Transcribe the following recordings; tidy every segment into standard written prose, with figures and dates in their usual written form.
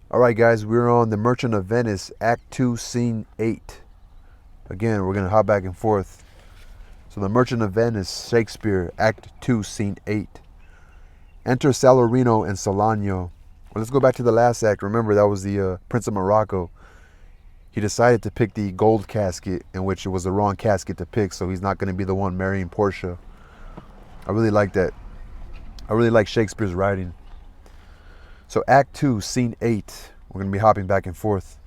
Alright guys, we're on The Merchant of Venice, Act 2, Scene 8. Again, we're going to hop back and forth. So The Merchant of Venice, Shakespeare, Act 2, Scene 8. Enter Salarino and Salanio. Well, let's go back to the last act. Remember, that was the Prince of Morocco. He decided to pick the gold casket, in which it was the wrong casket to pick, so he's not going to be the one marrying Portia. I really like that. I really like Shakespeare's writing. So Act 2, Scene 8. We're going to be hopping back and forth.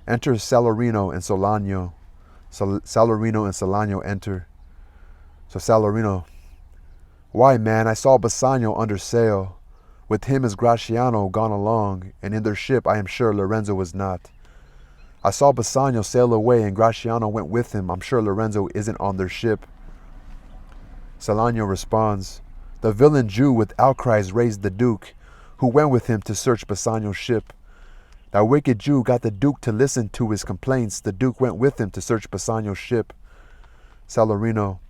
Enter Salarino and Salanio. Salarino and Salanio enter. So Salarino. Why, man, I saw Bassanio under sail. With him is Gratiano gone along, and in their ship I am sure Lorenzo was not. I saw Bassanio sail away, and Gratiano went with him. I'm sure Lorenzo isn't on their ship. Salanio responds, the villain Jew with outcries raised the Duke, who went with him to search Bassanio's ship. That wicked Jew got the Duke to listen to his complaints. The Duke went with him to search Bassanio's ship. Salarino.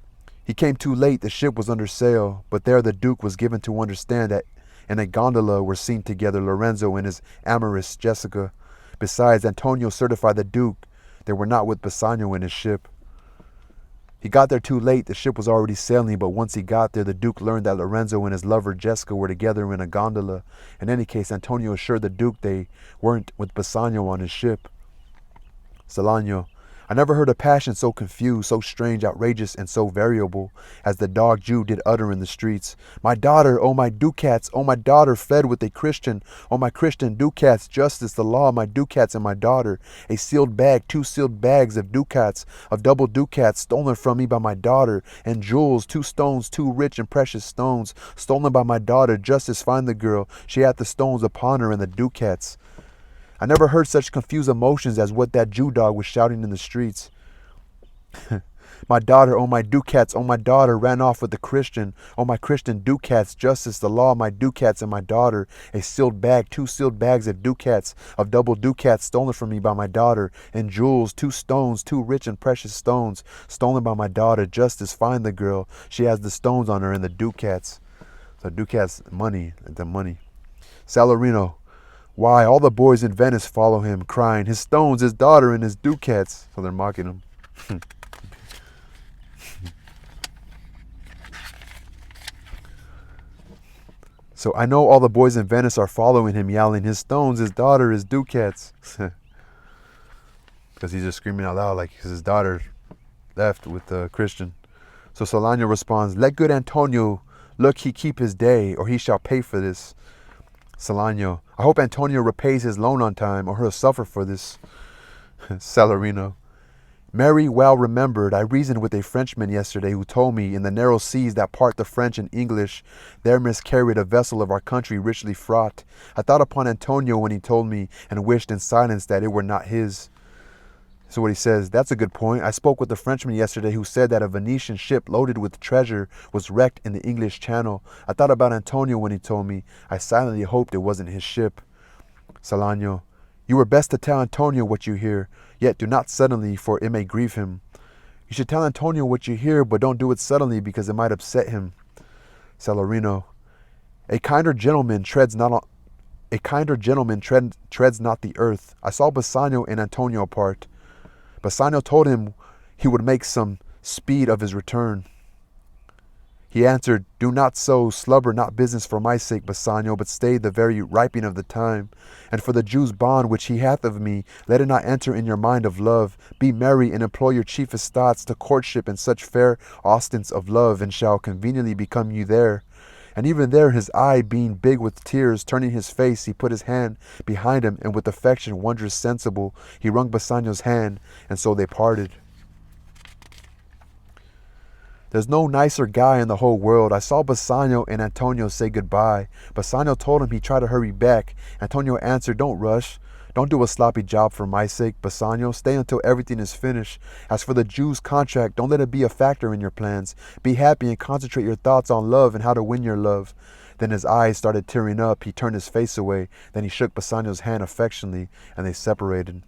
He came too late. The ship was under sail, but there the Duke was given to understand that in a gondola were seen together Lorenzo and his amorous Jessica. Besides, Antonio certified the Duke they were not with Bassanio in his ship. He got there too late. The ship was already sailing, but once he got there, the Duke learned that Lorenzo and his lover Jessica were together in a gondola. In any case, Antonio assured the Duke they weren't with Bassanio on his ship. Salanio. I never heard a passion so confused, so strange, outrageous, and so variable as the dog Jew did utter in the streets. My daughter, oh my ducats, oh my daughter, fled with a Christian, oh my Christian ducats, justice, the law, my ducats and my daughter. A sealed bag, 2 sealed bags of ducats, of double ducats, stolen from me by my daughter, and jewels, 2 stones, 2 rich and precious stones, stolen by my daughter, justice, find the girl, she had the stones upon her and the ducats. I never heard such confused emotions as what that Jew dog was shouting in the streets. My daughter, oh my ducats, oh my daughter, ran off with the Christian, oh my Christian ducats, justice, the law, my ducats and my daughter, a sealed bag, 2 sealed bags of ducats, of double ducats stolen from me by my daughter, and jewels, 2 stones, 2 rich and precious stones, stolen by my daughter, justice, find the girl, she has the stones on her and the ducats. So ducats, money, the money. Salarino. Why, all the boys in Venice follow him, crying, his stones, his daughter, and his ducats. So they're mocking him. So I know all the boys in Venice are following him, yelling, his stones, his daughter, his ducats. Because he's just screaming out loud like his daughter left with the Christian. So Salanio responds, let good Antonio look he keep his day, or he shall pay for this. Salanio. I hope Antonio repays his loan on time, or he'll suffer for this. Salarino. Mary well remembered, I reasoned with a Frenchman yesterday who told me, in the narrow seas that part the French and English, there miscarried a vessel of our country richly fraught. I thought upon Antonio when he told me, and wished in silence that it were not his. So what he says, that's a good point. I spoke with a Frenchman yesterday who said that a Venetian ship loaded with treasure was wrecked in the English Channel. I thought about Antonio when he told me. I silently hoped it wasn't his ship. Salanio. You were best to tell Antonio what you hear, yet do not suddenly, for it may grieve him. You should tell Antonio what you hear, but don't do it suddenly, because it might upset him. Salarino. A kinder gentleman treads not the earth. I saw Bassanio and Antonio apart. Bassanio told him he would make some speed of his return. He answered, do not so, slubber not business for my sake, Bassanio, but stay the very ripening of the time. And for the Jew's bond which he hath of me, let it not enter in your mind of love. Be merry, and employ your chiefest thoughts to courtship and such fair ostents of love, and shall conveniently become you there. And even there his eye being big with tears, turning his face, he put his hand behind him, and with affection wondrous sensible, he wrung Bassanio's hand, and so they parted. There's no nicer guy in the whole world. I saw Bassanio and Antonio say goodbye. Bassanio told him he'd try to hurry back. Antonio answered, don't rush. Don't do a sloppy job for my sake, Bassanio. Stay until everything is finished. As for the Jew's contract, don't let it be a factor in your plans. Be happy and concentrate your thoughts on love and how to win your love. Then his eyes started tearing up. He turned his face away. Then he shook Bassanio's hand affectionately, and they separated.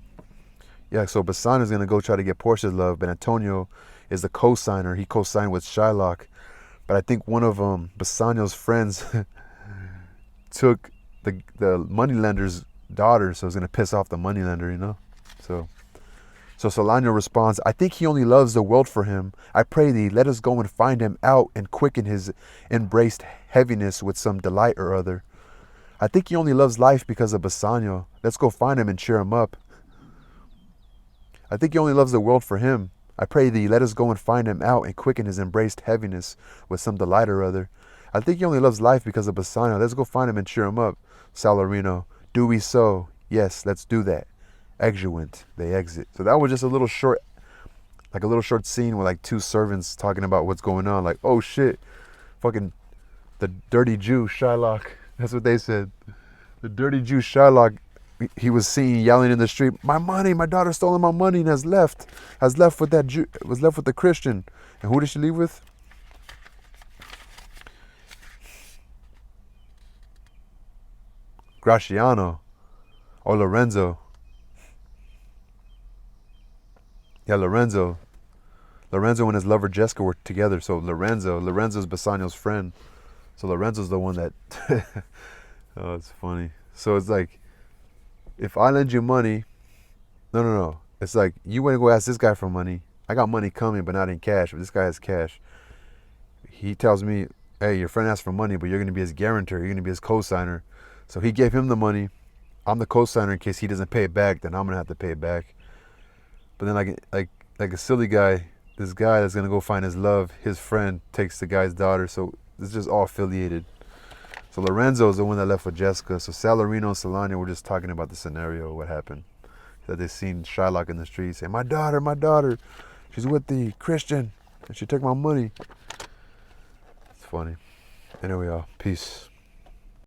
Yeah, so Bassanio's going to go try to get Portia's love, but Antonio is the co-signer. He co-signed with Shylock. But I think one of Bassanio's friends took the moneylender's daughter, so it's gonna piss off the moneylender, you know. So Solano responds, I think he only loves the world for him. I pray thee, let us go and find him out and quicken his embraced heaviness with some delight or other. I think he only loves life because of Bassanio. Let's go find him and cheer him up. I think he only loves the world for him. I pray thee, let us go and find him out and quicken his embraced heaviness with some delight or other. I think he only loves life because of Bassanio. Let's go find him and cheer him up. Salarino, do we so? Yes, let's do that. Exeunt, they exit. So that was just a little short scene with like two servants talking about what's going on. Like, oh shit, fucking the dirty Jew, Shylock. That's what they said. The dirty Jew, Shylock, he was seen yelling in the street, my money, my daughter stolen my money and has left with that Jew, was left with the Christian. And who did she leave with? Graciano or Lorenzo. Yeah, Lorenzo and his lover Jessica were together. So Lorenzo's Bassanio's friend. So Lorenzo's the one that, oh, it's funny. So it's like, if I lend you money, no. It's like, you went to go ask this guy for money. I got money coming, but not in cash. But this guy has cash. He tells me, hey, your friend asked for money, but you're going to be his guarantor. You're going to be his co-signer. So he gave him the money. I'm the co-signer in case he doesn't pay it back. Then I'm going to have to pay it back. But then like a silly guy, this guy that's going to go find his love, his friend takes the guy's daughter. So it's just all affiliated. So Lorenzo is the one that left with Jessica. So Salarino and Solano were just talking about the scenario, what happened. That they seen Shylock in the street saying, my daughter, she's with the Christian and she took my money. It's funny. Anyway, y'all, peace.